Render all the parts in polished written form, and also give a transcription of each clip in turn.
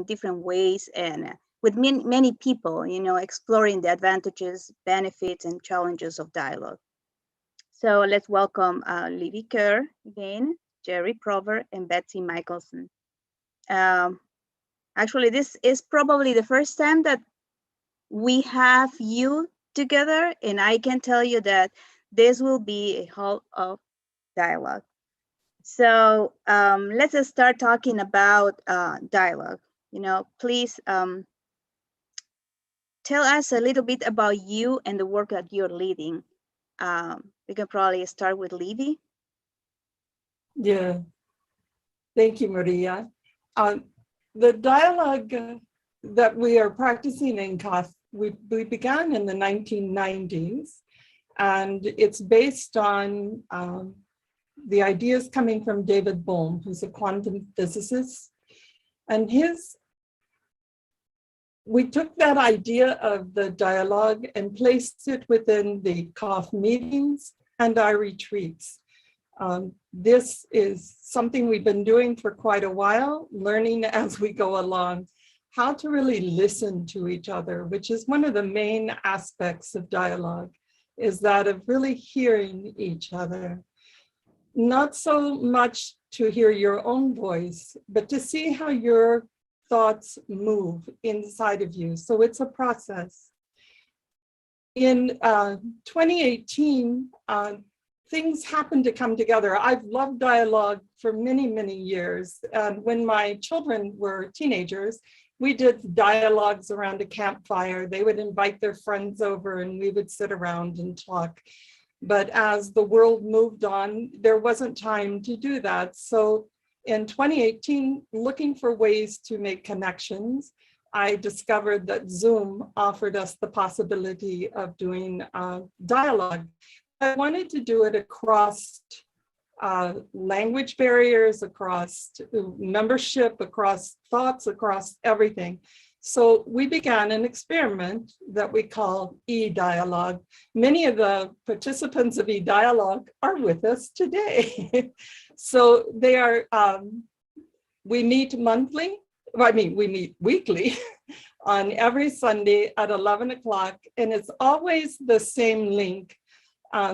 in different ways and with many people, exploring the advantages, benefits, and challenges of dialogue. So let's welcome Libbie Kerr again, Jeri Prover, and Besty Michaelson. Actually, this is probably the first time that we have you together, and I can tell you that this will be a hall of dialogue. So let's start talking about dialogue. Please tell us a little bit about you and the work that you're leading. We can probably start with Libbie. Yeah, thank you, Maria. The dialogue that we are practicing in Cafh, we began in the 1990s, and it's based on the ideas coming from David Bohm, who's a quantum physicist. And we took that idea of the dialogue and placed it within the Cafh meetings and our retreats. This is something we've been doing for quite a while, learning as we go along how to really listen to each other, which is one of the main aspects of dialogue, is that of really hearing each other. Not so much to hear your own voice, but to see how your thoughts move inside of you. So it's a process. In 2018, things happened to come together. I've loved dialogue for many, many years. And when my children were teenagers, we did dialogues around a campfire. They would invite their friends over and we would sit around and talk. But as the world moved on, there wasn't time to do that. So in 2018, looking for ways to make connections, I discovered that Zoom offered us the possibility of doing dialogue. I wanted to do it across language barriers, across membership, across thoughts, across everything. So we began an experiment that we call e-dialogue. Many of the participants of e-dialogue are with us today. So they are, we meet monthly, we meet weekly on every Sunday at 11 o'clock, and it's always the same link.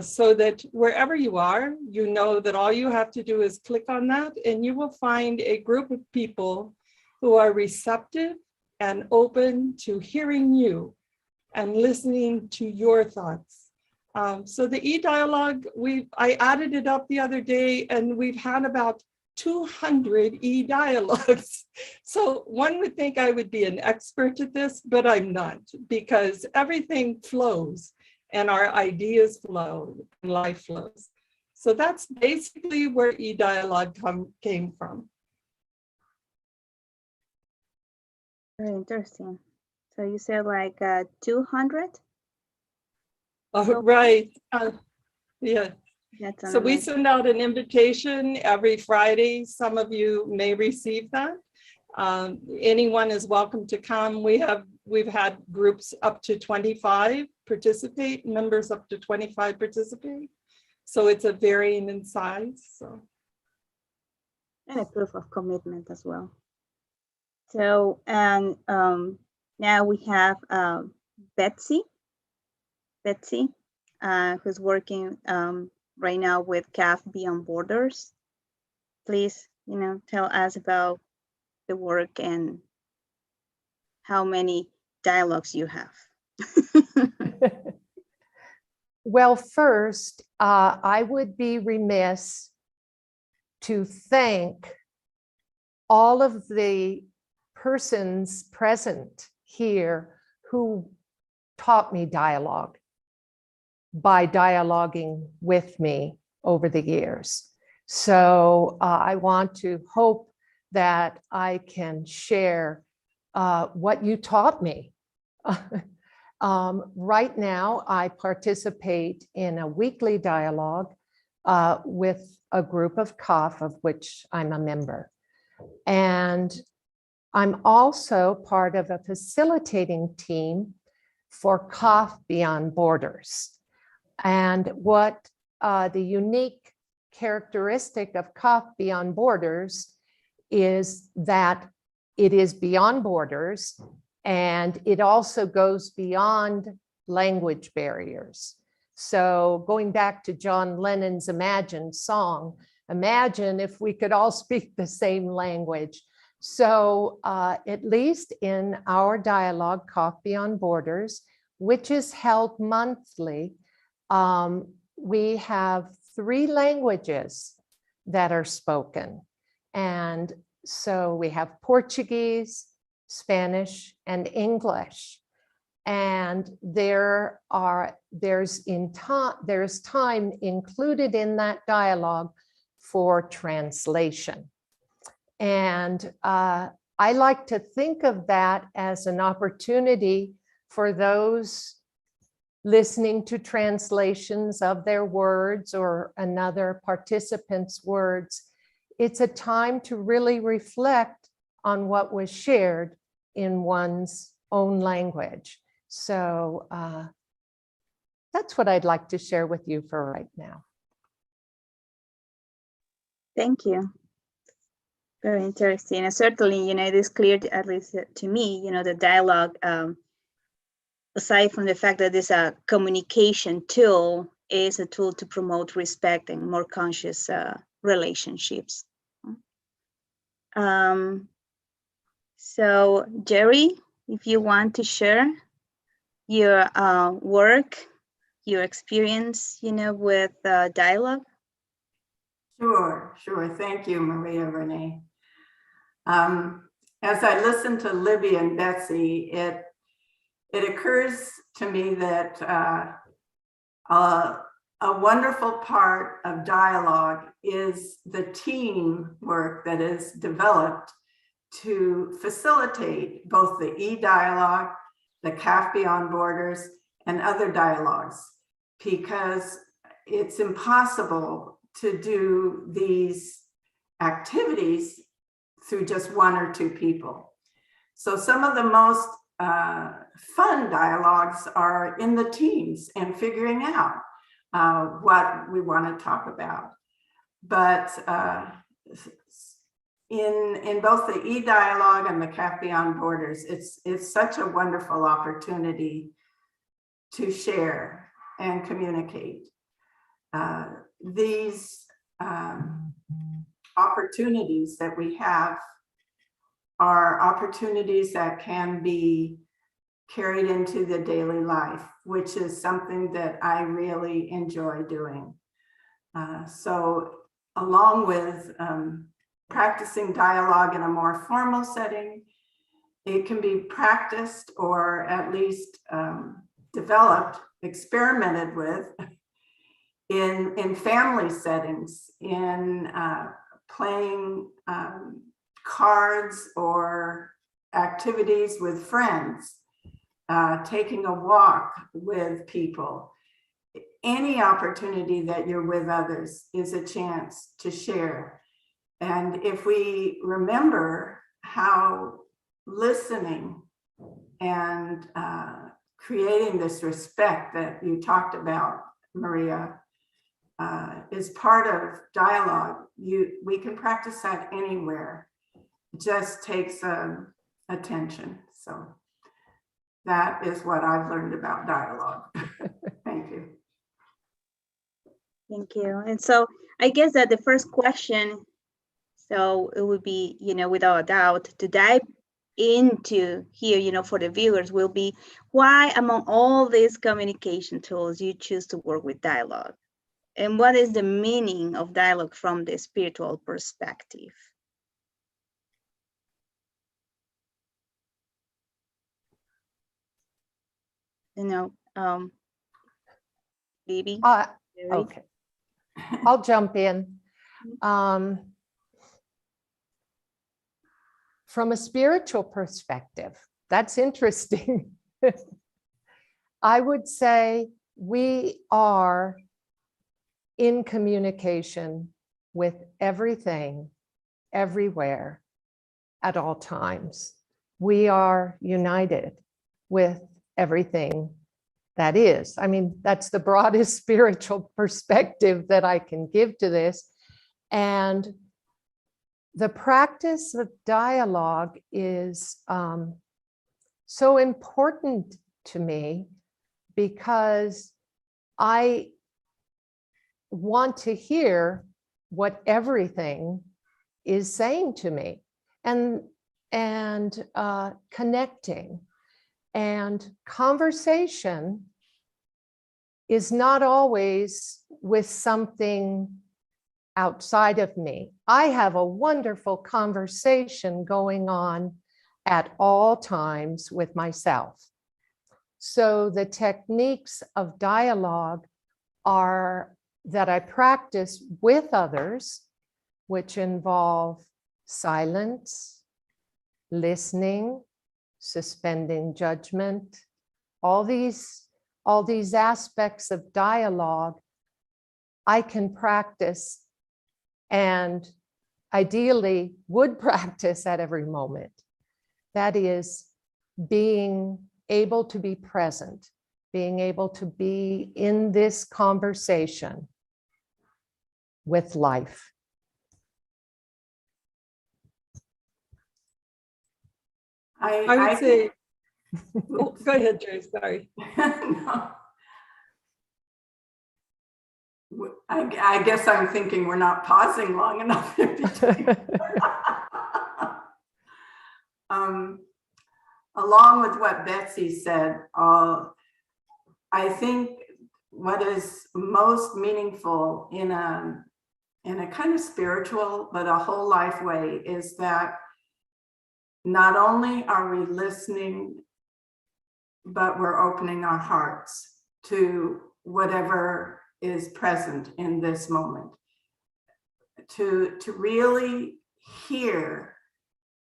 So that wherever you are, you know that all you have to do is click on that and you will find a group of people who are receptive and open to hearing you and listening to your thoughts. So the e-dialogue, I added it up the other day and we've had about 200 e-dialogues. So one would think I would be an expert at this, but I'm not, because everything flows. And our ideas flow, and life flows. So that's basically where e-dialogue came from. Very interesting. So you said like 200? Right. Yeah. So we amazing. send out an invitation every Friday. Some of you may receive that. Anyone is welcome to come. We've had groups up to 25 participate, members up to 25 participate. So it's a varying in size. So. And a proof of commitment as well. So, and now we have Besty, who's working right now with Cafh Beyond Borders. Please, tell us about the work and how many dialogues you have. Well, first, I would be remiss to thank all of the persons present here who taught me dialogue by dialoguing with me over the years. So I want to hope that I can share what you taught me. Right now, I participate in a weekly dialogue with a group of Cafh, of which I'm a member. And I'm also part of a facilitating team for Cafh Beyond Borders. And what the unique characteristic of Cafh Beyond Borders is that it is beyond borders, and it also goes beyond language barriers. So going back to John Lennon's Imagine song, imagine if we could all speak the same language. So at least in our dialogue, Cafh Beyond Borders, which is held monthly, we have 3 languages that are spoken. And so we have Portuguese, Spanish, and English. And there's time included in that dialogue for translation. And I like to think of that as an opportunity for those listening to translations of their words or another participant's words. It's a time to really reflect on what was shared in one's own language. So that's what I'd like to share with you for right now. Thank you. Very interesting. And certainly, it is clear, at least to me, the dialogue, aside from the fact that it's a communication tool, is a tool to promote respect and more conscious relationships. So Jeri, if you want to share your work, your experience, with dialogue. Sure. Thank you, Maria Renee. As I listen to Libbie and Besty, it occurs to me that a wonderful part of dialogue is the teamwork that is developed to facilitate both the e-dialogue, the Cafh Beyond Borders, and other dialogues, because it's impossible to do these activities through just 1 or 2 people. So some of the most fun dialogues are in the teams and figuring out what we want to talk about. But in both the e-dialogue and the Cafh Beyond Borders, it's such a wonderful opportunity to share and communicate. These opportunities that we have are opportunities that can be carried into the daily life, which is something that I really enjoy doing. So along with practicing dialogue in a more formal setting, it can be practiced or at least developed, experimented with in family settings, in playing cards or activities with friends, taking a walk with people. Any opportunity that you're with others is a chance to share. And if we remember how listening and creating this respect that you talked about, Maria, is part of dialogue, we can practice that anywhere. It just takes attention. So that is what I've learned about dialogue. Thank you. Thank you. And so I guess that the first question, so it would be, without a doubt, to dive into here, for the viewers, will be why among all these communication tools you choose to work with dialogue, and what is the meaning of dialogue from the spiritual perspective? Libbie. Okay, I'll jump in. From a spiritual perspective, that's interesting. I would say we are in communication with everything, everywhere, at all times. We are united with everything that is. I mean, that's the broadest spiritual perspective that I can give to this. And the practice of dialogue is so important to me because I want to hear what everything is saying to me and connecting. And conversation is not always with something outside of me. I have a wonderful conversation going on at all times with myself. So the techniques of dialogue are that I practice with others, which involve silence, listening, suspending judgment, all these aspects of dialogue I can practice and ideally would practice at every moment. That is being able to be present, being able to be in this conversation with life. I would say, oh, go ahead, Jeri, sorry. No. I guess I'm thinking we're not pausing long enough in between. Along with what Betsy said, I think what is most meaningful in a kind of spiritual but a whole life way is that not only are we listening, but we're opening our hearts to whatever is present in this moment. To really hear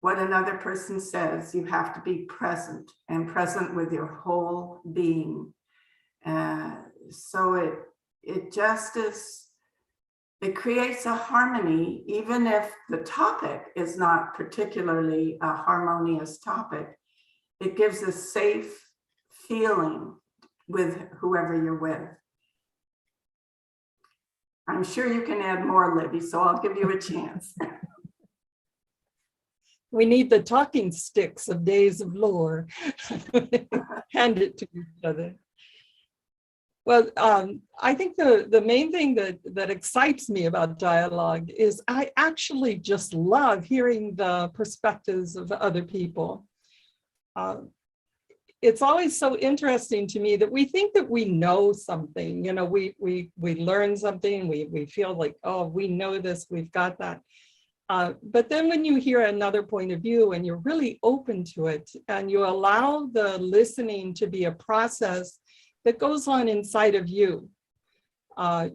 what another person says, you have to be present and present with your whole being. So it just is, it creates a harmony, even if the topic is not particularly a harmonious topic. It gives a safe feeling with whoever you're with. I'm sure you can add more, Libbie, so I'll give you a chance. We need the talking sticks of days of lore. Hand it to each other. Well, I think the main thing that excites me about dialogue is I actually just love hearing the perspectives of other people. It's always so interesting to me that we think that we know something, you know, we learn something, we feel like, oh, we know this, we've got that. But then when you hear another point of view and you're really open to it and you allow the listening to be a process that goes on inside of you,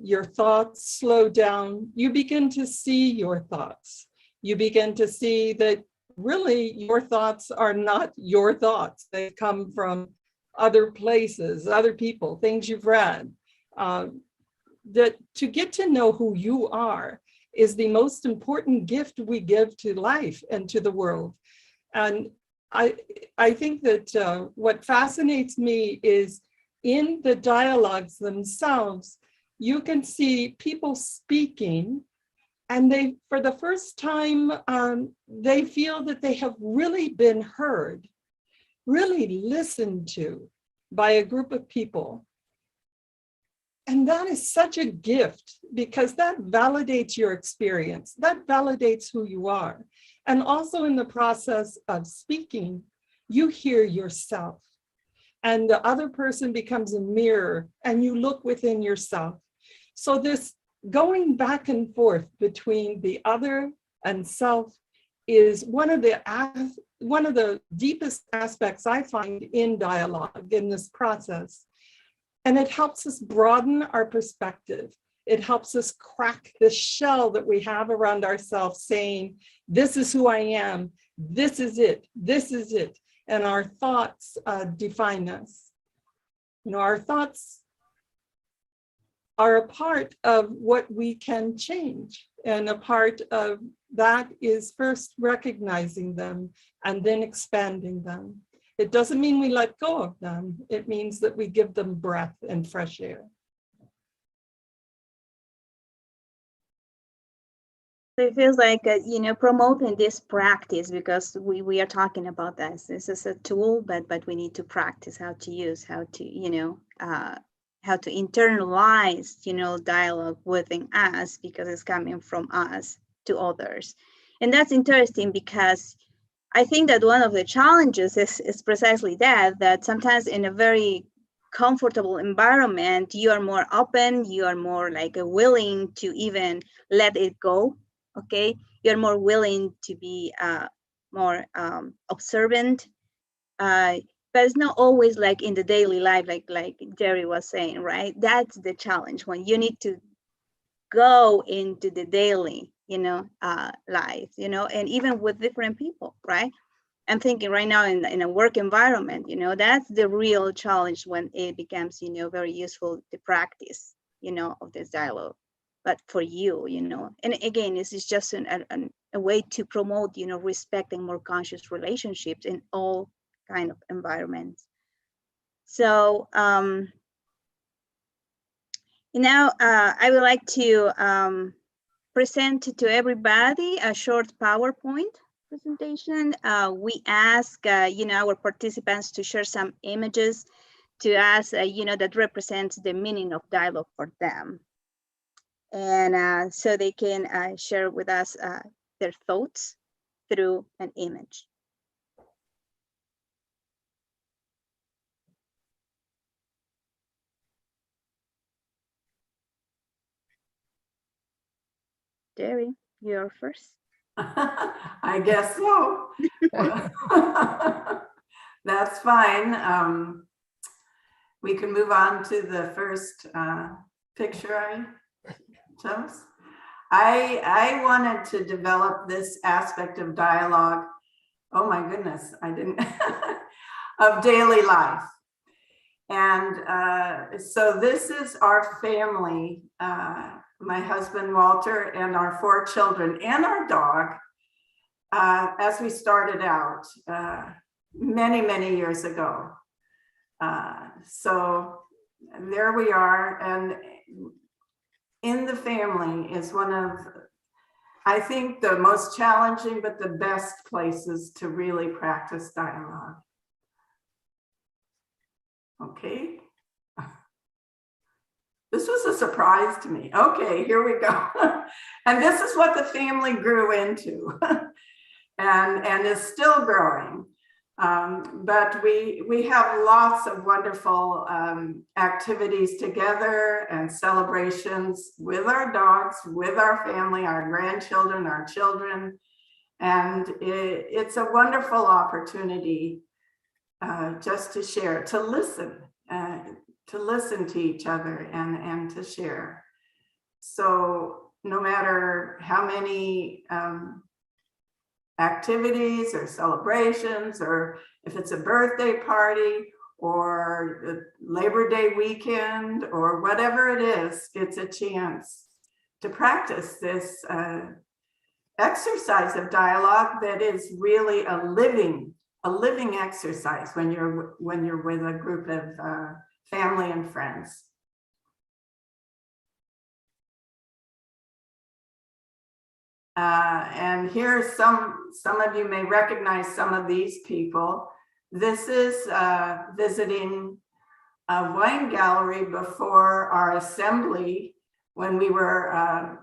your thoughts slow down, you begin to see your thoughts. You begin to see that really your thoughts are not your thoughts. They come from other places, other people, things you've read. That to get to know who you are is the most important gift we give to life and to the world. And I think that what fascinates me is in the dialogues themselves, you can see people speaking and they, for the first time, they feel that they have really been heard, really listened to by a group of people. And that is such a gift because that validates your experience, that validates who you are. And also in the process of speaking, you hear yourself and the other person becomes a mirror and you look within yourself. So this going back and forth between the other and self is one of the deepest aspects I find in dialogue in this process. And it helps us broaden our perspective. It helps us crack the shell that we have around ourselves saying, this is who I am, this is it, this is it. And our thoughts define us. You know, our thoughts are a part of what we can change. And a part of that is first recognizing them and then expanding them. It doesn't mean we let go of them. It means that we give them breath and fresh air. So it feels like, promoting this practice, because we are talking about this. This is a tool, but we need to practice how to use, how to, how to internalize, dialogue within us, because it's coming from us to others. And that's interesting, because I think that one of the challenges is precisely that sometimes in a very comfortable environment, you are more open, you are more like willing to even let it go. Okay, you're more willing to be more observant, but it's not always like in the daily life, like Jeri was saying, right? That's the challenge, when you need to go into the daily, life, and even with different people, right? I'm thinking right now in a work environment, that's the real challenge, when it becomes, very useful to practice, of this dialogue. But for you, and again, this is just a way to promote, respect and more conscious relationships in all kind of environments. So, I would like to present to everybody a short PowerPoint presentation. We ask, our participants to share some images to us, that represents the meaning of dialogue for them. And so they can share with us their thoughts through an image. Jeri, you're first. I guess so. That's fine. We can move on to the first picture I chose. I wanted to develop this aspect of dialogue. Oh my goodness, I didn't, of daily life. And so this is our family, my husband, Walter, and our 4 children and our dog, as we started out many, many years ago. So there we are. And in the family is one of, I think, the most challenging, but the best places to really practice dialogue. Okay. This was a surprise to me. Okay, here we go. And this is what the family grew into and is still growing. But we have lots of wonderful activities together and celebrations with our dogs, with our family, our grandchildren, our children. And it's a wonderful opportunity just to share, to listen to each other and to share. So no matter how many activities or celebrations, or if it's a birthday party or a Labor Day weekend or whatever it is, it's a chance to practice this exercise of dialogue that is really a living exercise when you're with a group of family and friends. And here some of you may recognize some of these people. This is visiting a wine gallery before our assembly when we were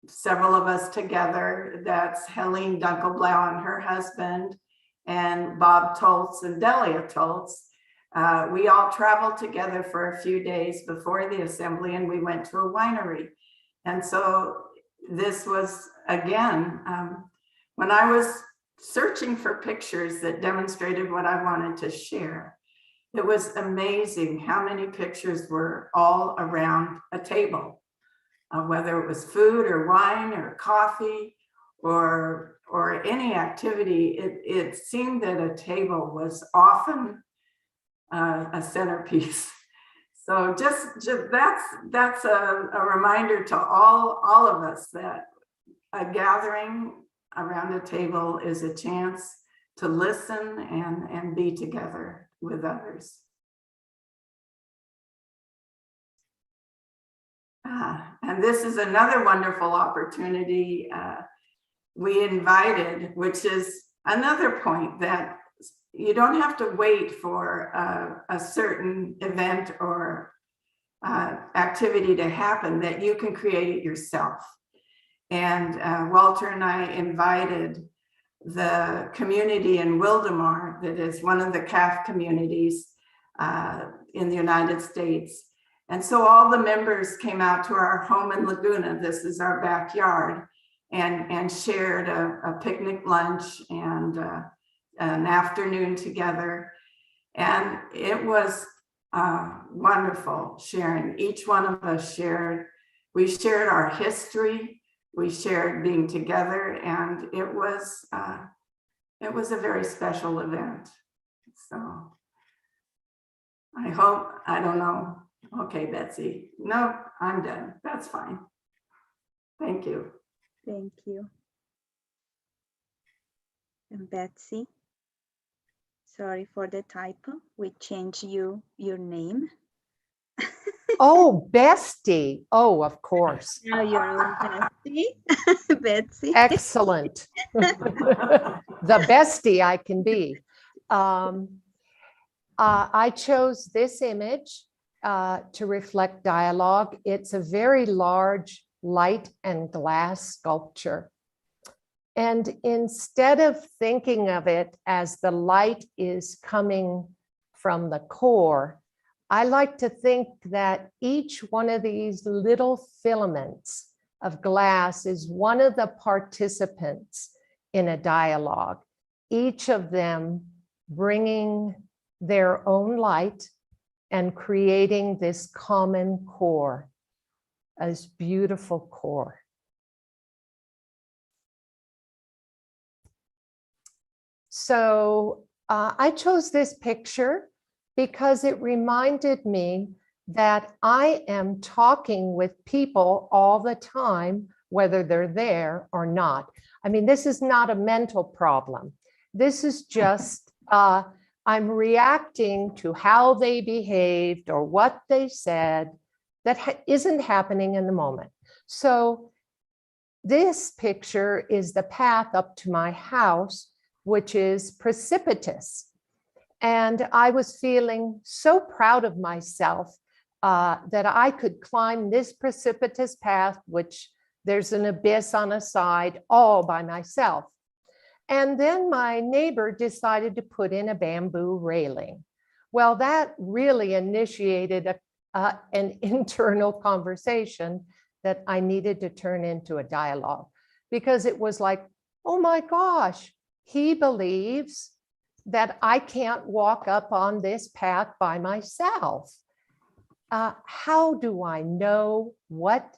several of us together. That's Helene Dunkelblau and her husband, and Bob Toltz and Delia Toltz. We all traveled together for a few days before the assembly, and we went to a winery. And so this was, again, when I was searching for pictures that demonstrated what I wanted to share, it was amazing how many pictures were all around a table, whether it was food or wine or coffee or any activity. It seemed that a table was often a centerpiece. So just that's a reminder to all of us that a gathering around a table is a chance to listen and be together with others. And this is another wonderful opportunity we invited, which is another point that you don't have to wait for a certain event or activity to happen, that you can create it yourself. And Walter and I invited the community in Wildemar, that is one of the Cafh communities in the United States. And so all the members came out to our home in Laguna, this is our backyard, and shared a picnic lunch and an afternoon together. And it was wonderful sharing. Each one of us we shared our history, we shared being together, and it was a very special event. So I hope, I don't know. Okay, Betsy. No, I'm done. That's fine. Thank you. Thank you. And Betsy, sorry for the typo. We changed your name. Oh, Besty. Oh, of course. Now you're Besty. Betsy. Excellent. The bestie I can be. I chose this image to reflect dialogue. It's a very large light and glass sculpture. And instead of thinking of it as the light is coming from the core, I like to think that each one of these little filaments of glass is one of the participants in a dialogue, each of them bringing their own light and creating this common core, this beautiful core. So I chose this picture because it reminded me that I am talking with people all the time, whether they're there or not. I mean, this is not a mental problem. This is just, I'm reacting to how they behaved or what they said that isn't happening in the moment. So this picture is the path up to my house, which is precipitous. And I was feeling so proud of myself that I could climb this precipitous path, which there's an abyss on a side, all by myself. And then my neighbor decided to put in a bamboo railing. Well, that really initiated an internal conversation that I needed to turn into a dialogue, because it was like, oh my gosh, he believes that I can't walk up on this path by myself. How do I know what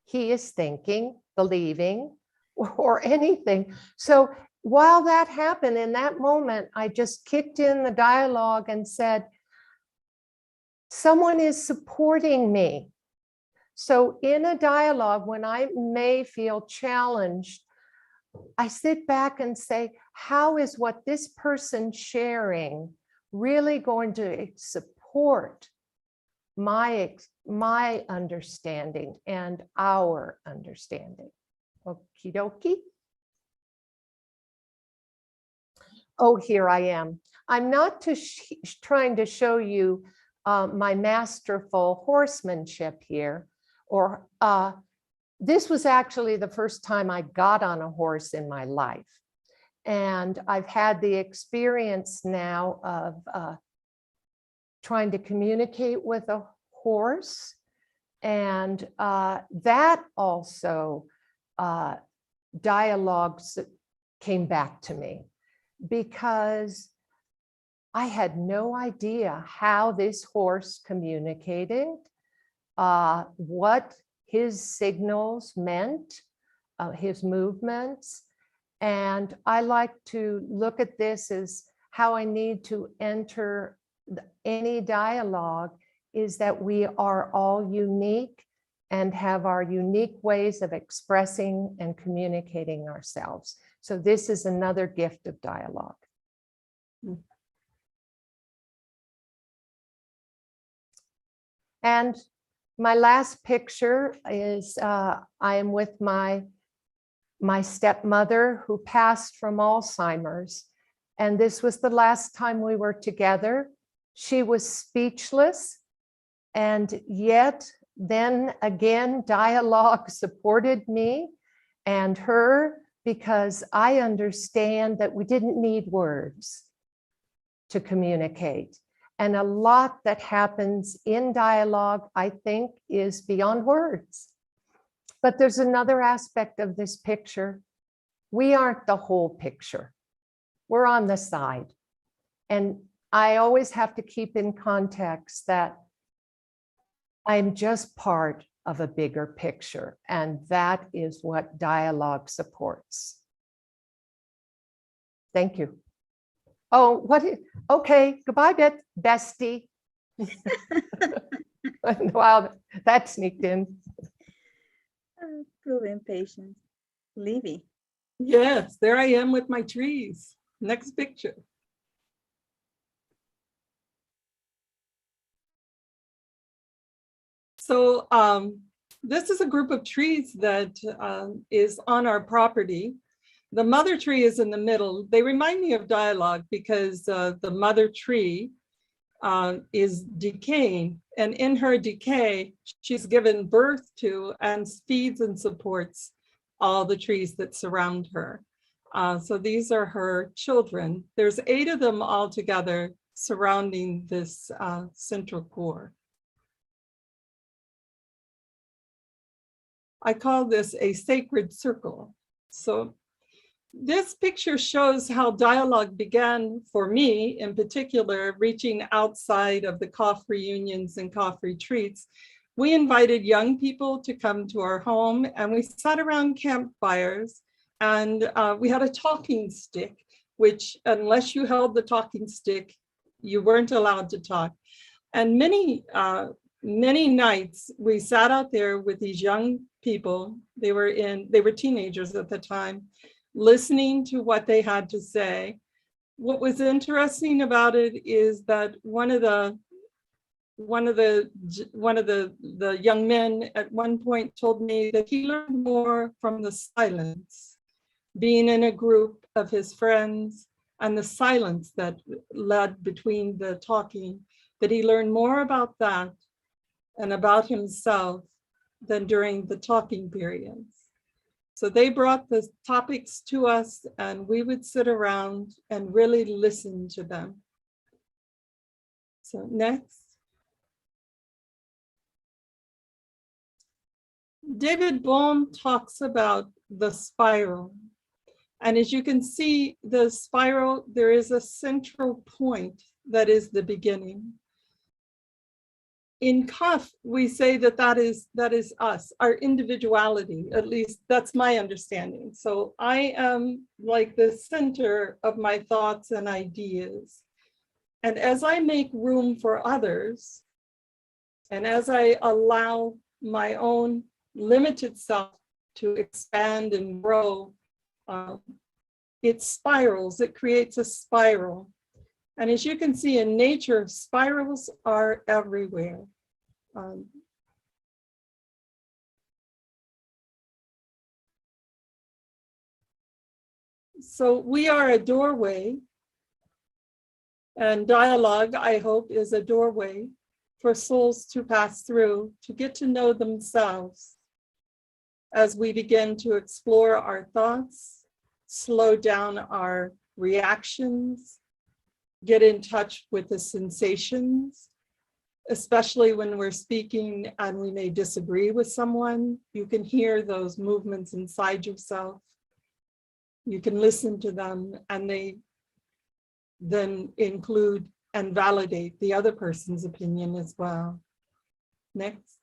he is thinking, believing, or anything? So while that happened, in that moment, I just kicked in the dialogue and said, someone is supporting me. So in a dialogue, when I may feel challenged, I sit back and say, how is what this person sharing really going to support my understanding and our understanding? Okie dokie. Oh, here I am. I'm not trying to show you my masterful horsemanship here, or this was actually the first time I got on a horse in my life. And I've had the experience now of trying to communicate with a horse. And that also dialogues came back to me, because I had no idea how this horse communicated, what his signals meant, his movements. And I like to look at this as how I need to enter any dialogue, is that we are all unique and have our unique ways of expressing and communicating ourselves. So this is another gift of dialogue. And My last picture is I am with my stepmother who passed from Alzheimer's. And this was the last time we were together. She was speechless. And yet, then again, dialogue supported me and her, because I understand that we didn't need words to communicate. And a lot that happens in dialogue, I think, is beyond words. But there's another aspect of this picture. We aren't the whole picture. We're on the side. And I always have to keep in context that I'm just part of a bigger picture, and that is what dialogue supports. Thank you. Oh, okay, goodbye, Besty. Wow, that sneaked in. Proving patience. Libbie. Yes, there I am with my trees. Next picture. So this is a group of trees that is on our property. The mother tree is in the middle. They remind me of dialogue because the mother tree is decaying, and in her decay, she's given birth to and feeds and supports all the trees that surround her. So these are her children. There's 8 of them all together surrounding this central core. I call this a sacred circle. So this picture shows how dialogue began for me, in particular, reaching outside of the Cafh reunions and Cafh retreats. We invited young people to come to our home, and we sat around campfires, and we had a talking stick, which unless you held the talking stick, you weren't allowed to talk. And many nights we sat out there with these young people. They were teenagers at the time, listening to what they had to say. What was interesting about it is that one of the young men at one point told me that he learned more from the silence, being in a group of his friends, and the silence that led between the talking, that he learned more about that and about himself than during the talking periods. So they brought the topics to us, and we would sit around and really listen to them. So next. David Bohm talks about the spiral. And as you can see, the spiral, there is a central point that is the beginning. In Cafh, we say that is us, our individuality, at least that's my understanding. So I am like the center of my thoughts and ideas. And as I make room for others, and as I allow my own limited self to expand and grow, it spirals, it creates a spiral. And as you can see in nature, spirals are everywhere. So we are a doorway, and dialogue, I hope, is a doorway for souls to pass through, to get to know themselves as we begin to explore our thoughts, slow down our reactions, get in touch with the sensations, especially when we're speaking and we may disagree with someone. You can hear those movements inside yourself. You can listen to them, and they then include and validate the other person's opinion as well. Next.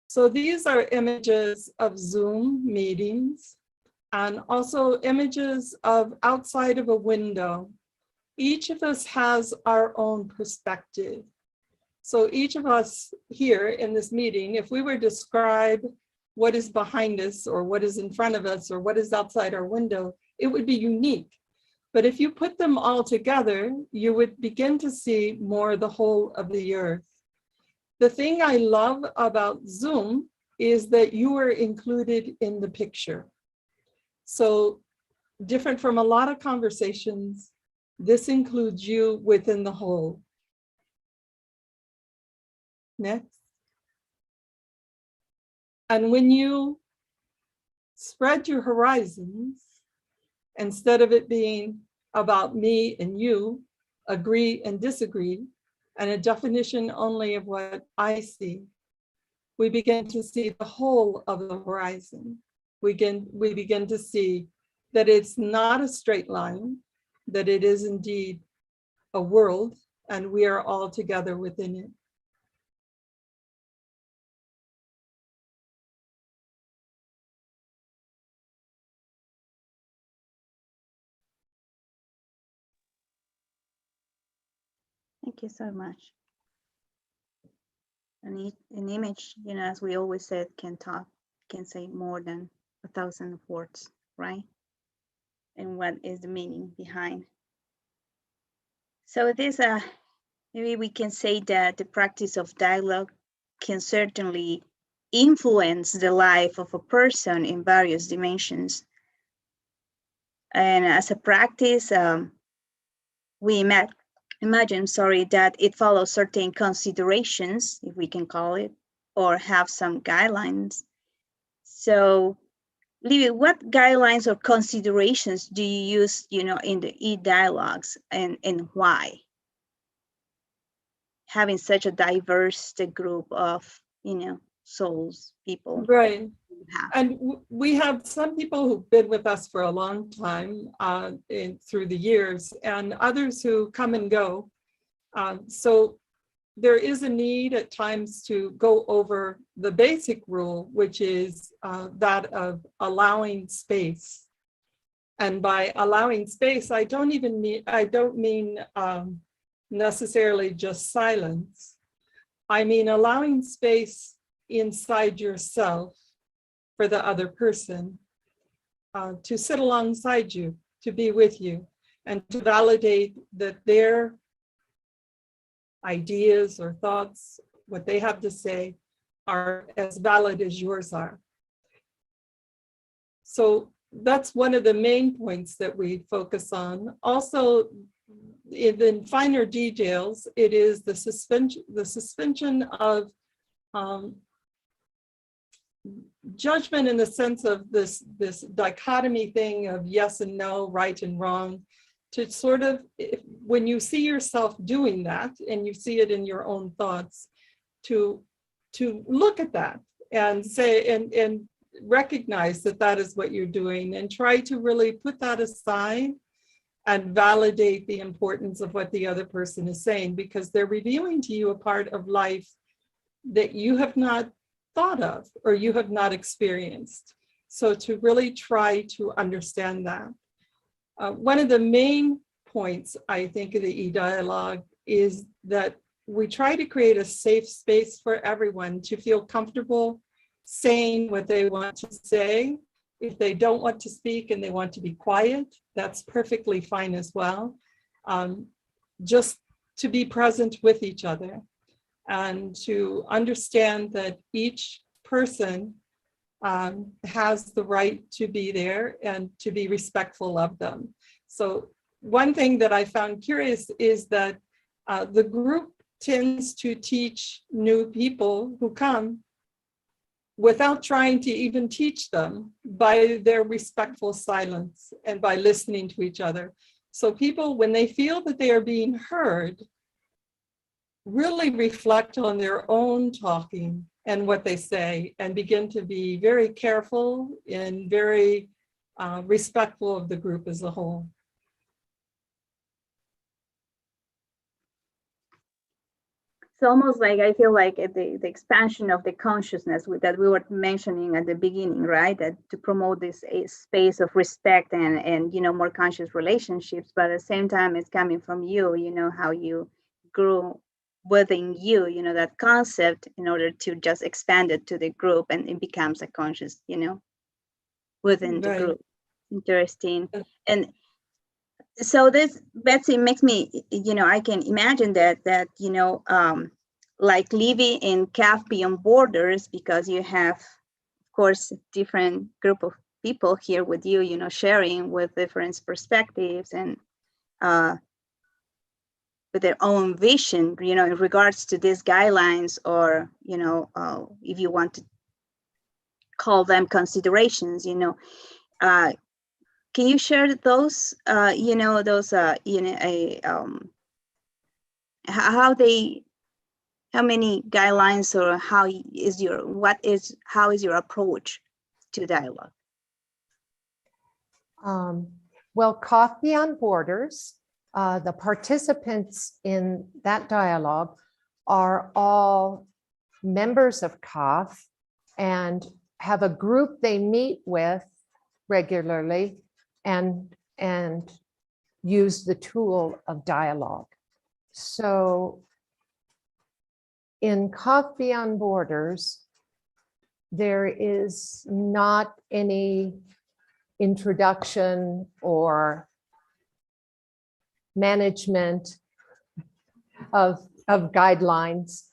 So these are images of Zoom meetings, and also images of outside of a window. Each of us has our own perspective. So each of us here in this meeting, if we were to describe what is behind us or what is in front of us or what is outside our window, it would be unique. But if you put them all together, you would begin to see more the whole of the earth. The thing I love about Zoom is that you are included in the picture. So different from a lot of conversations, this includes you within the whole. Next. And when you spread your horizons, instead of it being about me and you, agree and disagree, and a definition only of what I see, we begin to see the whole of the horizon. We begin to see that it's not a straight line, that it is indeed a world, and we are all together within it. Thank you so much. An image, as we always said, can say more than 1,000 words, right? And what is the meaning behind? So this, maybe we can say that the practice of dialogue can certainly influence the life of a person in various dimensions. And as a practice, we imagine, that it follows certain considerations, if we can call it, or have some guidelines. So, Libbie, what guidelines or considerations do you use, in the e-dialogues, and why? Having such a diverse group of, souls, people. Right. And we have some people who've been with us for a long time through the years, and others who come and go. So there is a need at times to go over the basic rule, which is that of allowing space. And by allowing space, I don't mean necessarily just silence. I mean allowing space inside yourself for the other person to sit alongside you, to be with you, and to validate that their ideas or thoughts, what they have to say, are as valid as yours are. So that's one of the main points that we focus on. Also, in finer details, it is the suspension of judgment, in the sense of this dichotomy thing of yes and no, right and wrong, to sort of, when you see yourself doing that and you see it in your own thoughts, to look at that and say, and recognize that that is what you're doing, and try to really put that aside and validate the importance of what the other person is saying, because they're revealing to you a part of life that you have not thought of or you have not experienced. So to really try to understand that. One of the main points, I think, of the e-dialogue is that we try to create a safe space for everyone to feel comfortable saying what they want to say. If they don't want to speak and they want to be quiet, that's perfectly fine as well. Just to be present with each other and to understand that each person has the right to be there and to be respectful of them. So one thing that I found curious is that the group tends to teach new people who come without trying to even teach them, by their respectful silence and by listening to each other. So people, when they feel that they are being heard, really reflect on their own talking and what they say, and begin to be very careful and very respectful of the group as a whole. It's almost like, I feel like the expansion of the consciousness that we were mentioning at the beginning, right? That to promote this space of respect and more conscious relationships, but at the same time, it's coming from you, how you grew within you, that concept, in order to just expand it to the group, and it becomes a conscious, within the Right. group. Interesting. And So this, Betsy, makes me, I can imagine that like Libbie and Cafh Beyond Borders, because you have, of course, different group of people here with you, sharing with different perspectives and with their own vision, in regards to these guidelines, or, if you want to call them considerations, can you share those, how many guidelines, or how is your approach to dialogue? Well, Cafh Beyond Borders, the participants in that dialogue are all members of Cafh and have a group they meet with regularly and use the tool of dialogue. So in Cafh Beyond Borders, there is not any introduction or management of guidelines.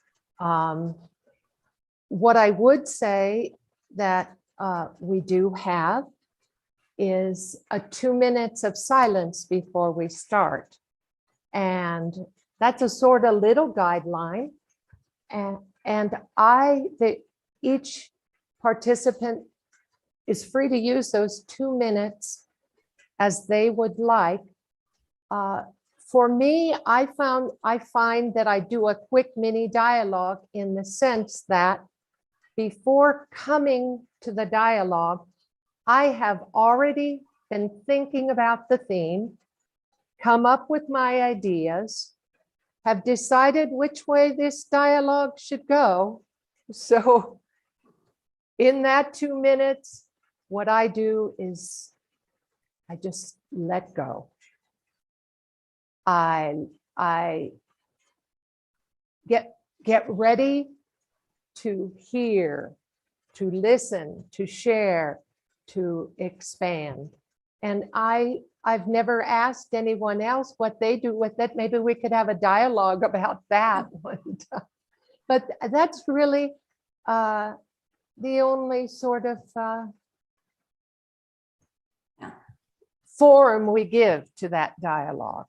What I would say that we do have is a 2 minutes of silence before we start. And that's a sort of little guideline. And each participant is free to use those 2 minutes as they would like. For me, I find that I do a quick mini dialogue in the sense that before coming to the dialogue, I have already been thinking about the theme, come up with my ideas, have decided which way this dialogue should go. So in that 2 minutes, what I do is I just let go. I get ready to hear, to listen, to share, to expand. And I've never asked anyone else what they do with it. Maybe we could have a dialogue about that one time. But that's really the only sort of forum we give to that dialogue.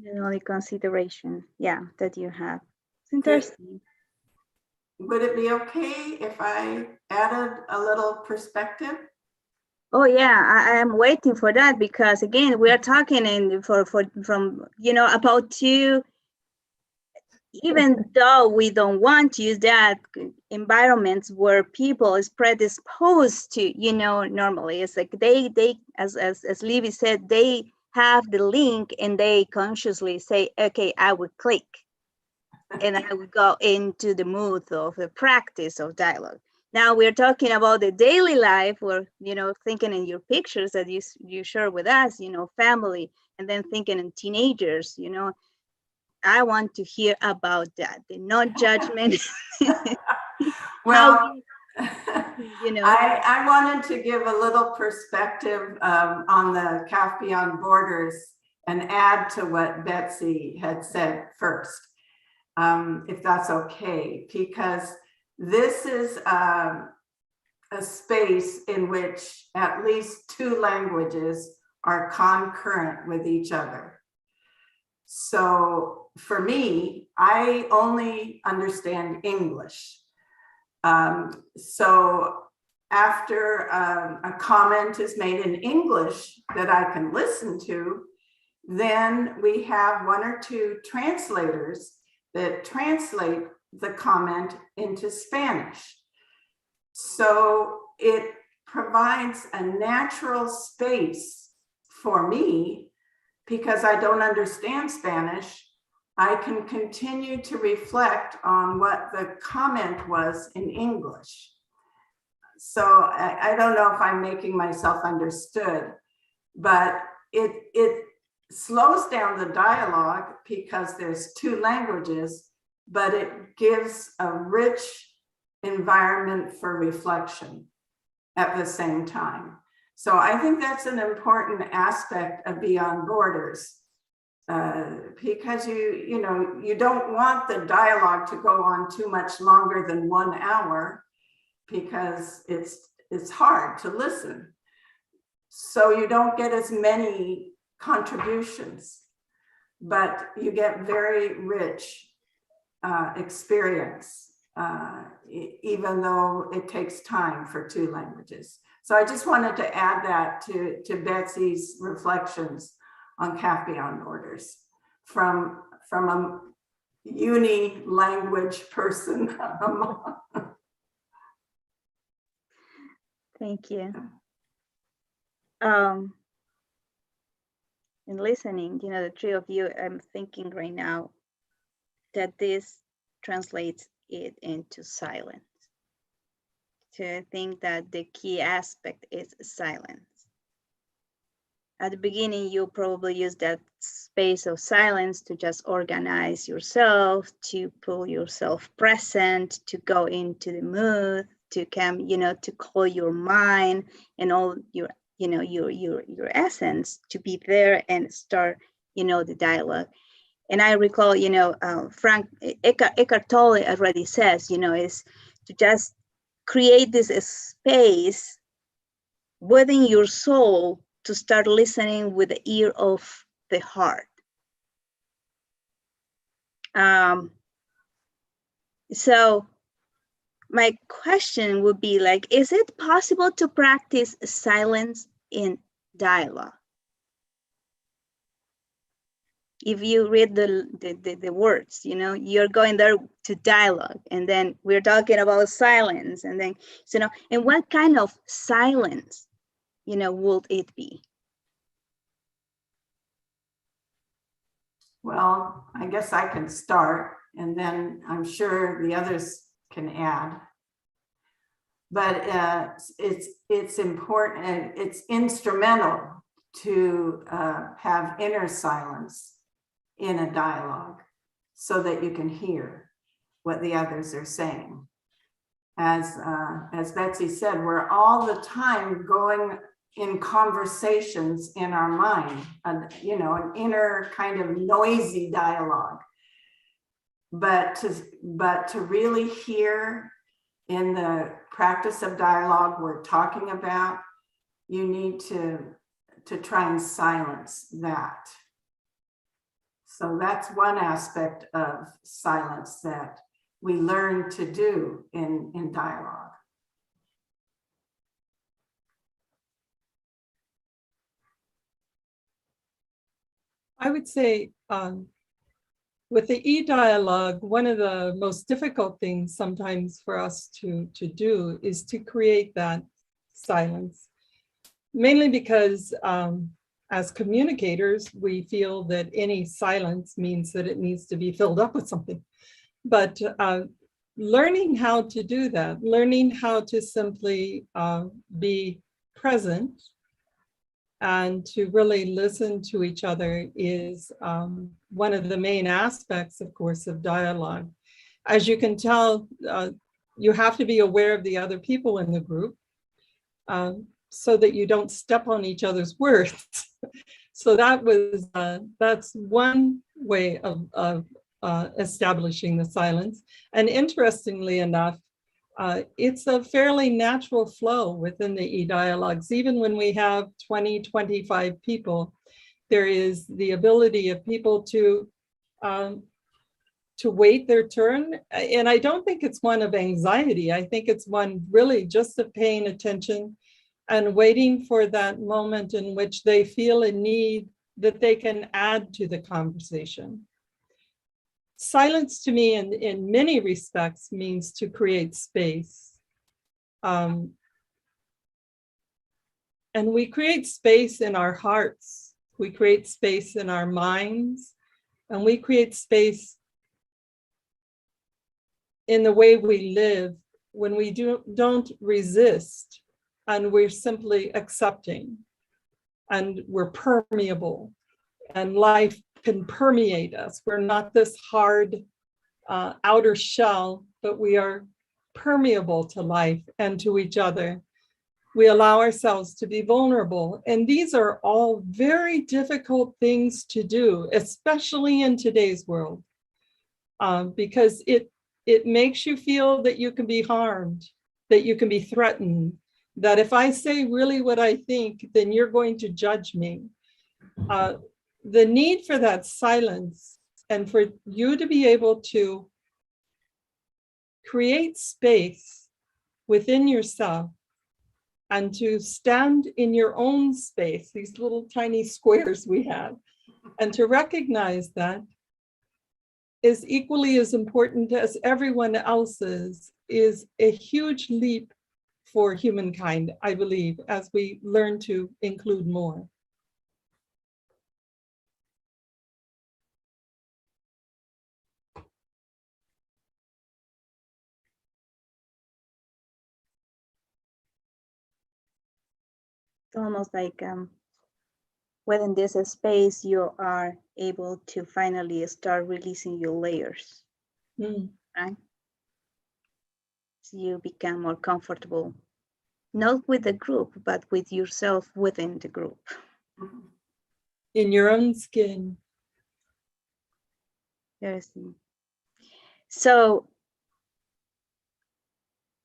The only consideration, that you have. It's interesting. Would it be okay if I added a little perspective? Oh yeah, I am waiting for that, because again, we are talking from about two. Even though we don't want to use that, environments where people is predisposed to, normally it's like they as Libbie said, they have the link and they consciously say, okay, I would click and I would go into the mood of the practice of dialogue. Now we're talking about the daily life, where, thinking in your pictures that you share with us, family, and then thinking in teenagers, I want to hear about that, the non-judgment. Well, I wanted to give a little perspective on the Cafh Beyond Borders and add to what Betsy had said first, if that's okay, because this is a space in which at least two languages are concurrent with each other. So for me, I only understand English. So after a comment is made in English that I can listen to, then we have one or two translators that translate the comment into Spanish. So it provides a natural space for me, because I don't understand Spanish. I can continue to reflect on what the comment was in English. So I don't know if I'm making myself understood, but it slows down the dialogue because there's two languages, but it gives a rich environment for reflection at the same time. So I think that's an important aspect of Beyond Borders, because you don't want the dialogue to go on too much longer than 1 hour, because it's hard to listen. So you don't get as many contributions, but you get very rich experience, even though it takes time for 2 languages. So I just wanted to add that to Betsy's reflections on Cafh Beyond Borders from a uni-language person. Thank you. In listening, the 3 of you, I'm thinking right now that this translates it into silence. So I think that the key aspect is silence. At the beginning, you probably use that space of silence to just organize yourself, to pull yourself present, to go into the mood, to come, to call your mind and all your, your essence to be there and start, the dialogue. And I recall, Frank Eckhart Tolle already says, is to just create this space within your soul to start listening with the ear of the heart. So my question would be like, is it possible to practice silence in dialogue? If you read the words, you're going there to dialogue, and then we're talking about silence, and then, and what kind of silence, would it be? Well, I guess I can start, and then I'm sure the others can add. But it's important and it's instrumental to have inner silence in a dialogue so that you can hear what the others are saying. As Betsy said, we're all the time going in conversations in our mind, an inner kind of noisy dialogue. But to really hear in the practice of dialogue we're talking about, you need to try and silence that. So that's one aspect of silence that we learn to do in dialogue. I would say with the e-dialogue, one of the most difficult things sometimes for us to do is to create that silence, mainly because as communicators, we feel that any silence means that it needs to be filled up with something. But learning how to do that, learning how to simply be present and to really listen to each other is one of the main aspects, of course, of dialogue. As you can tell, you have to be aware of the other people in the group so that you don't step on each other's words. So that's one way of establishing the silence. And interestingly enough, it's a fairly natural flow within the e-dialogues. Even when we have 20, 25 people, there is the ability of people to wait their turn. And I don't think it's one of anxiety. I think it's one really just of paying attention and waiting for that moment in which they feel a need that they can add to the conversation. Silence to me in many respects means to create space. And we create space in our hearts, we create space in our minds, and we create space in the way we live when we don't resist and we're simply accepting and we're permeable and life can permeate us. We're not this hard outer shell, but we are permeable to life and to each other. We allow ourselves to be vulnerable. And these are all very difficult things to do, especially in today's world, because it makes you feel that you can be harmed, that you can be threatened, that if I say really what I think, then you're going to judge me. The need for that silence and for you to be able to create space within yourself and to stand in your own space, these little tiny squares we have, and to recognize that is equally as important as everyone else's, is a huge leap for humankind, I believe, as we learn to include more. It's almost like within this space, you are able to finally start releasing your layers, right? So you become more comfortable, not with the group, but with yourself within the group. In your own skin. Yes. So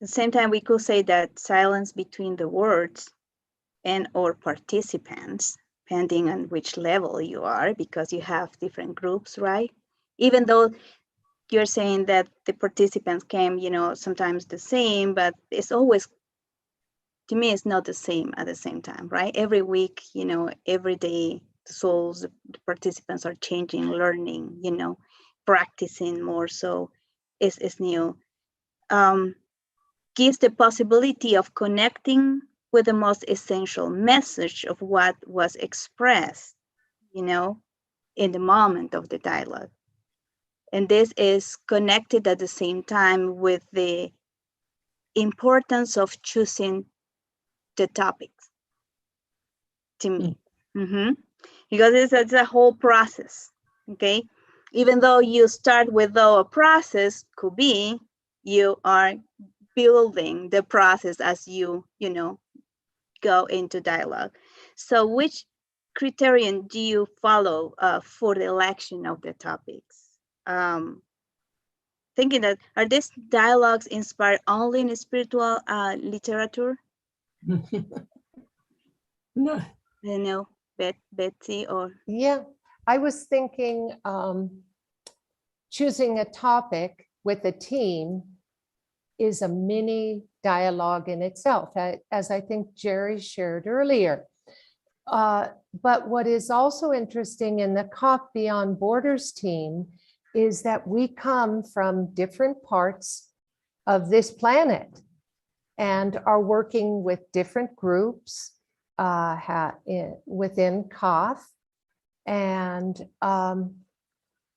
at the same time, we could say that silence between the words and or participants, depending on which level you are, because you have different groups, right? Even though you're saying that the participants came, sometimes the same, but it's always, to me, it's not the same at the same time, right? Every week, every day, the souls, the participants are changing, learning, practicing more. So it's new. Gives the possibility of connecting with the most essential message of what was expressed, in the moment of the dialogue. And this is connected at the same time with the importance of choosing the topics, to me. Because it's a whole process, okay? Even though you start with a process, could be you are building the process as you go into dialogue. So which criterion do you follow for the election of the topics? Thinking that, are these dialogues inspired only in spiritual literature? No. Betsy, or? Yeah, I was thinking choosing a topic with a team is a mini dialogue in itself, as I think Jeri shared earlier. But what is also interesting in the Cafh Beyond Borders team is that we come from different parts of this planet and are working with different groups within Cafh. And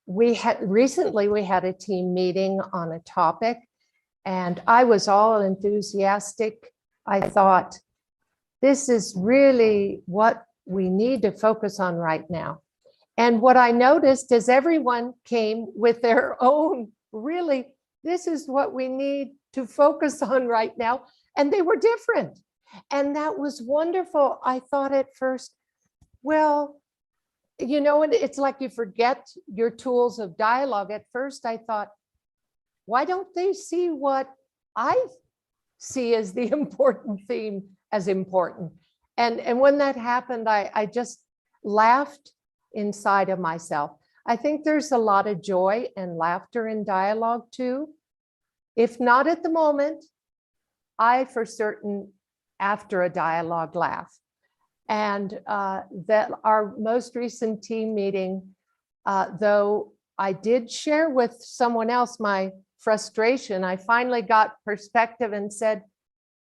recently we had a team meeting on a topic, and I was all enthusiastic. I thought, this is really what we need to focus on right now. And what I noticed is everyone came with their own, really, this is what we need to focus on right now. And they were different. And that was wonderful. I thought at first, well, it's like you forget your tools of dialogue. At first, I thought, why don't they see what I see as the important theme as important? And when that happened, I just laughed inside of myself. I think there's a lot of joy and laughter in dialogue too. If not at the moment, I for certain after a dialogue laugh. And that our most recent team meeting, though I did share with someone else my frustration, I finally got perspective and said,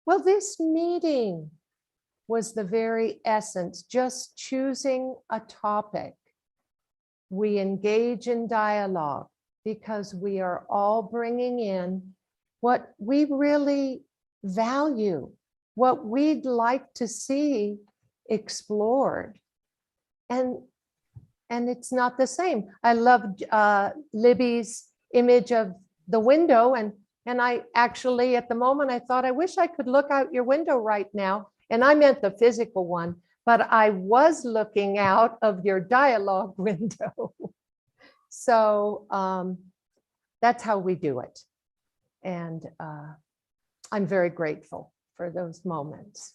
well, this meeting was the very essence, just choosing a topic. We engage in dialogue because we are all bringing in what we really value, what we'd like to see explored. And it's not the same. I loved Libbie's image of the window, and And I actually, at the moment, I thought, I wish I could look out your window right now. And I meant the physical one, but I was looking out of your dialogue window. So that's how we do it. And I'm very grateful for those moments.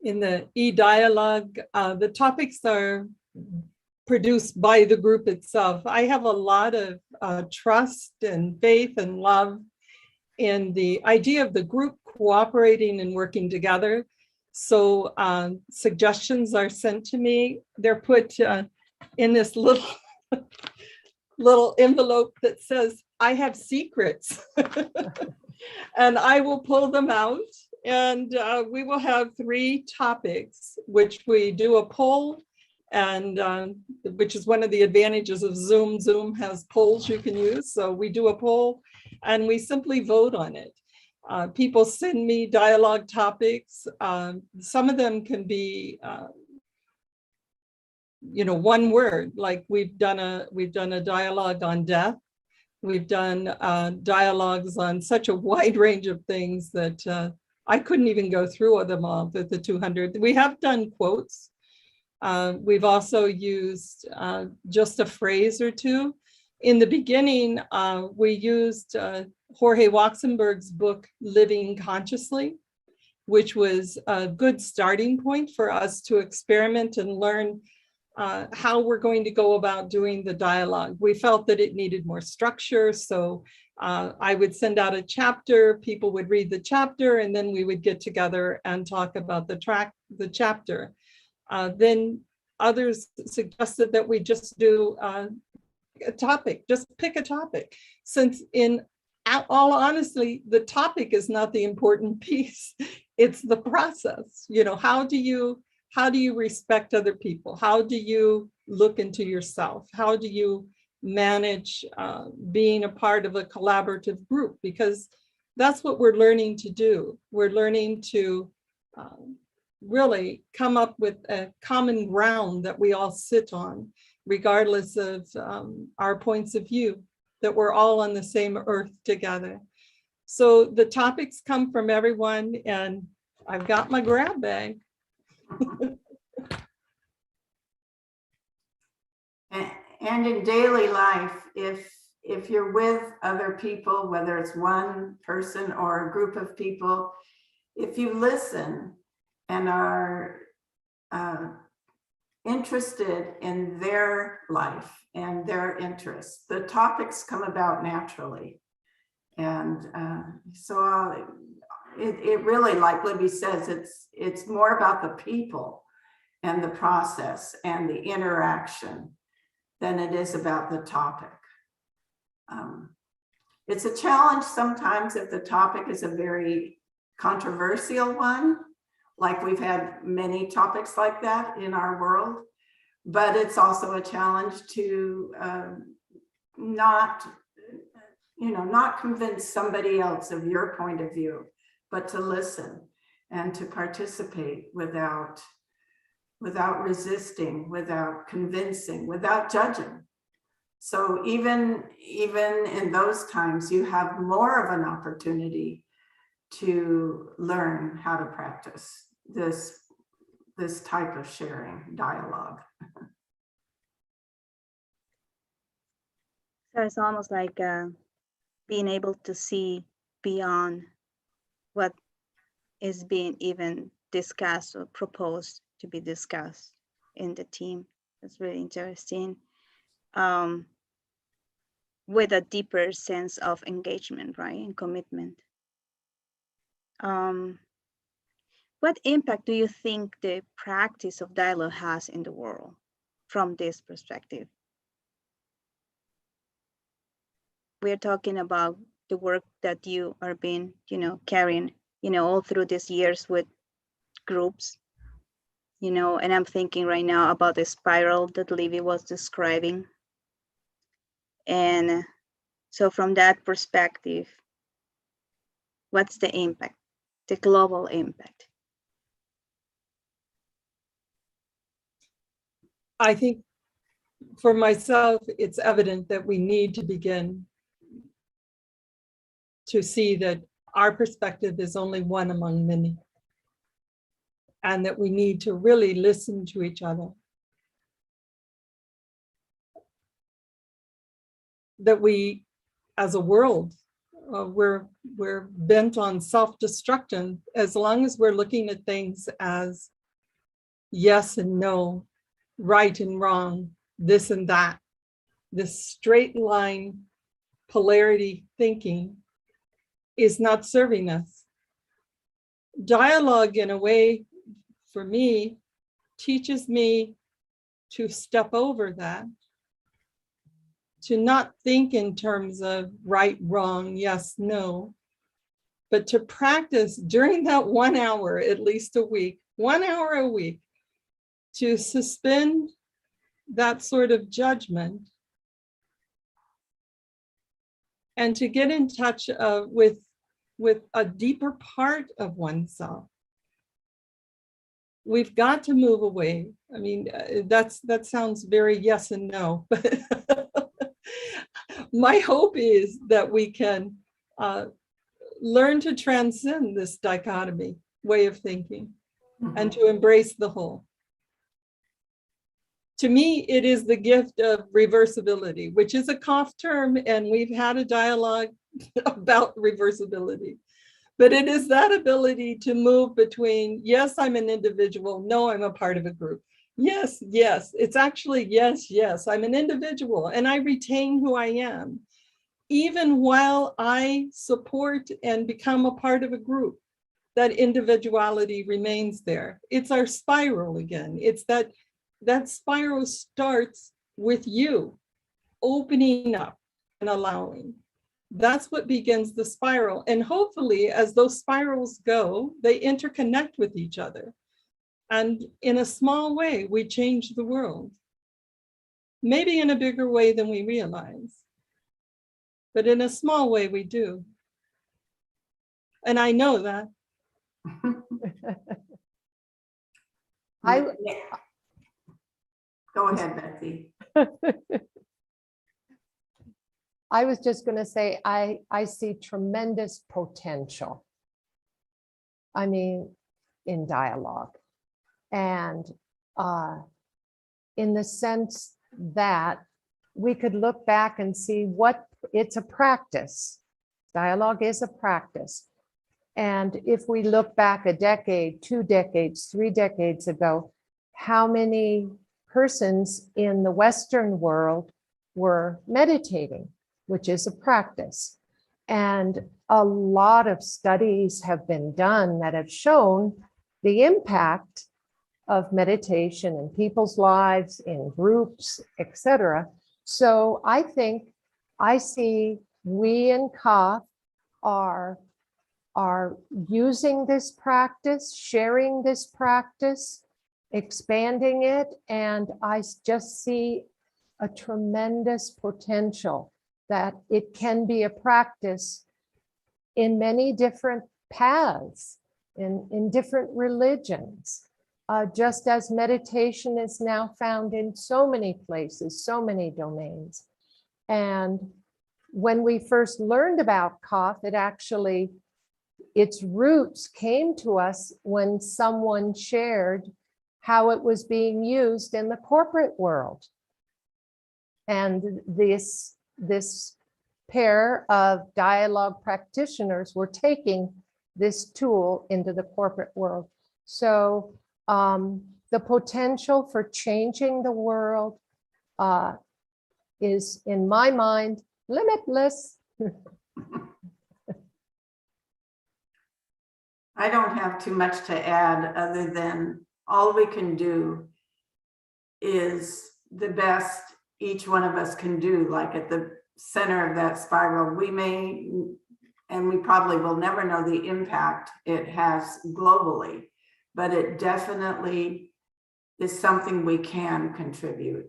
In the e-dialogue, the topics are produced by the group itself. I have a lot of trust and faith and love in the idea of the group cooperating and working together. So suggestions are sent to me. They're put in this little little envelope that says, I have secrets. And I will pull them out, and we will have 3 topics, which we do a poll, and which is one of the advantages of Zoom. Zoom has polls you can use. So we do a poll and we simply vote on it. People send me dialogue topics. Some of them can be, one word, like we've done a dialogue on death. We've done dialogues on such a wide range of things that I couldn't even go through them all, the 200. We have done quotes. We've also used just a phrase or two. In the beginning, we used Jorge Waxenberg's book, Living Consciously, which was a good starting point for us to experiment and learn how we're going to go about doing the dialogue. We felt that it needed more structure, so I would send out a chapter, people would read the chapter, and then we would get together and talk about the chapter. Then others suggested that we just do a topic, just pick a topic. Since in all honesty, the topic is not the important piece, it's the process. How do you respect other people? How do you look into yourself? How do you manage being a part of a collaborative group? Because that's what we're learning to do. We're learning to really come up with a common ground that we all sit on, regardless of our points of view, that we're all on the same earth together. So the topics come from everyone, and I've got my grab bag. And in daily life, if you're with other people, whether it's one person or a group of people, if you listen and are interested in their life and their interests, the topics come about naturally. And so it really, like Libbie says, it's more about the people and the process and the interaction than it is about the topic. It's a challenge sometimes if the topic is a very controversial one, like we've had many topics like that in our world, but it's also a challenge to not convince somebody else of your point of view, but to listen and to participate without resisting, without convincing, without judging. So even in those times, you have more of an opportunity to learn how to practice this type of sharing dialogue. So it's almost like being able to see beyond what is being even discussed or proposed to be discussed in the team. That's really interesting. With a deeper sense of engagement, right, and commitment. What impact do you think the practice of dialogue has in the world from this perspective? We're talking about the work that you are being, carrying, all through these years with groups, and I'm thinking right now about the spiral that Libbie was describing. And so from that perspective, what's the impact, the global impact? I think for myself, it's evident that we need to begin to see that our perspective is only one among many, and that we need to really listen to each other. That we, as a world, we're bent on self-destruction as long as we're looking at things as yes and no, right and wrong, this and that. This straight line polarity thinking is not serving us. Dialogue, in a way, for me, teaches me to step over that, to not think in terms of right, wrong, yes, no, but to practice during that 1 hour, at least a week, 1 hour a week, to suspend that sort of judgment and to get in touch with a deeper part of oneself. We've got to move away. I mean, that sounds very yes and no, but my hope is that we can learn to transcend this dichotomy way of thinking and to embrace the whole. To me, it is the gift of reversibility, which is a Cafh term, and we've had a dialogue about reversibility. But it is that ability to move between, yes, I'm an individual, no, I'm a part of a group. Yes, yes, it's actually yes, yes, I'm an individual and I retain who I am, even while I support and become a part of a group. That individuality remains there. It's our spiral again. It's that spiral starts with you opening up and allowing. That's what begins the spiral. And hopefully, as those spirals go, they interconnect with each other. And in a small way, we change the world. Maybe in a bigger way than we realize. But in a small way, we do. And I know that. Go ahead, Betsy. I was just going to say, I see tremendous potential. I mean, in dialogue. And in the sense that we could look back and see what it's a practice. Dialogue is a practice. And if we look back a decade, 2 decades, 3 decades ago, how many persons in the Western world were meditating, which is a practice. And a lot of studies have been done that have shown the impact of meditation in people's lives, in groups, etc. So I think I see we in Cafh are using this practice, sharing this practice, expanding it, and I just see a tremendous potential that it can be a practice in many different paths, in different religions, just as meditation is now found in so many places, so many domains. And when we first learned about Cafh, its roots came to us when someone shared how it was being used in the corporate world. And this pair of dialogue practitioners were taking this tool into the corporate world. So the potential for changing the world is, in my mind, limitless. I don't have too much to add other than all we can do is the best each one of us can do, like at the center of that spiral. We may, and we probably will never know the impact it has globally, but it definitely is something we can contribute.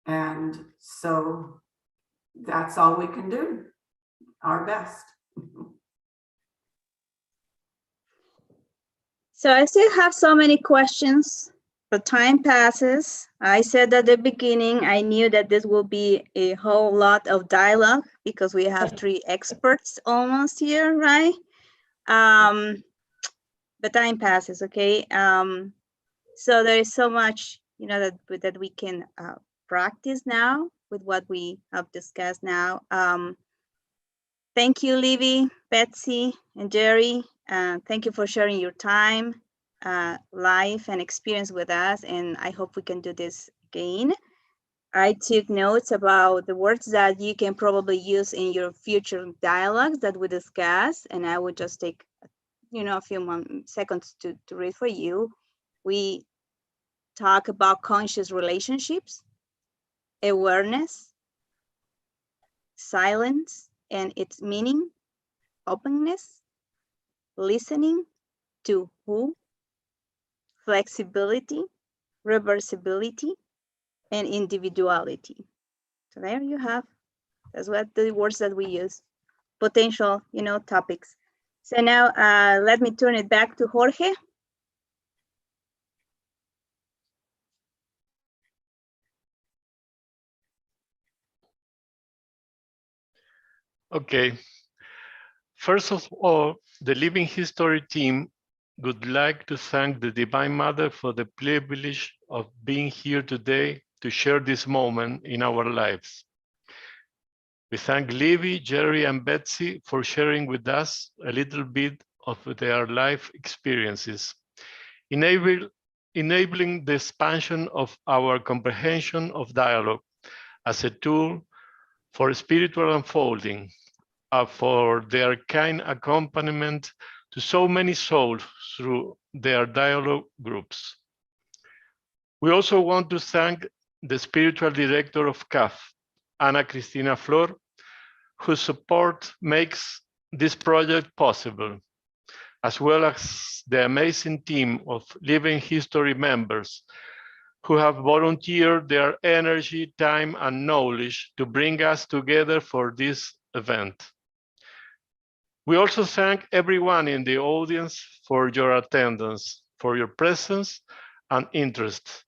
And so that's all we can do, our best. So I still have so many questions, But time passes. I said at the beginning, I knew that this will be a whole lot of dialogue because we have 3 experts almost here, right? But time passes, okay? So there is so much, that we can practice now with what we have discussed now. Thank you, Libbie, Betsy, and Jeri. Thank you for sharing your time, life, and experience with us. And I hope we can do this again. I took notes about the words that you can probably use in your future dialogues that we discuss. And I would just take, a few seconds to read for you. We talk about conscious relationships, awareness, silence and its meaning, openness, listening to who, flexibility, reversibility, and individuality. So there you have, that's what the words that we use, potential, topics. So now let me turn it back to Jorge. Okay. First of all, the Living History team would like to thank the Divine Mother for the privilege of being here today to share this moment in our lives. We thank Libbie, Jeri, and Betsy for sharing with us a little bit of their life experiences, enabling the expansion of our comprehension of dialogue as a tool for spiritual unfolding, for their kind accompaniment to so many souls through their dialogue groups. We also want to thank the spiritual director of Cafh, Ana Cristina Flor, whose support makes this project possible, as well as the amazing team of Living History members who have volunteered their energy, time, and knowledge to bring us together for this event. We also thank everyone in the audience for your attendance, for your presence and interest.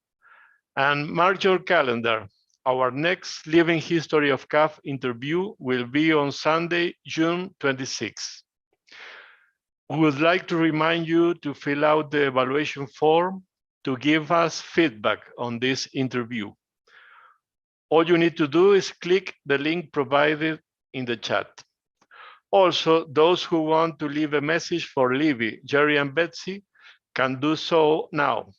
And mark your calendar. Our next Living History of Cafh interview will be on Sunday, June 26. We would like to remind you to fill out the evaluation form to give us feedback on this interview. All you need to do is click the link provided in the chat. Also, those who want to leave a message for Libbie, Jeri, and Betsy can do so now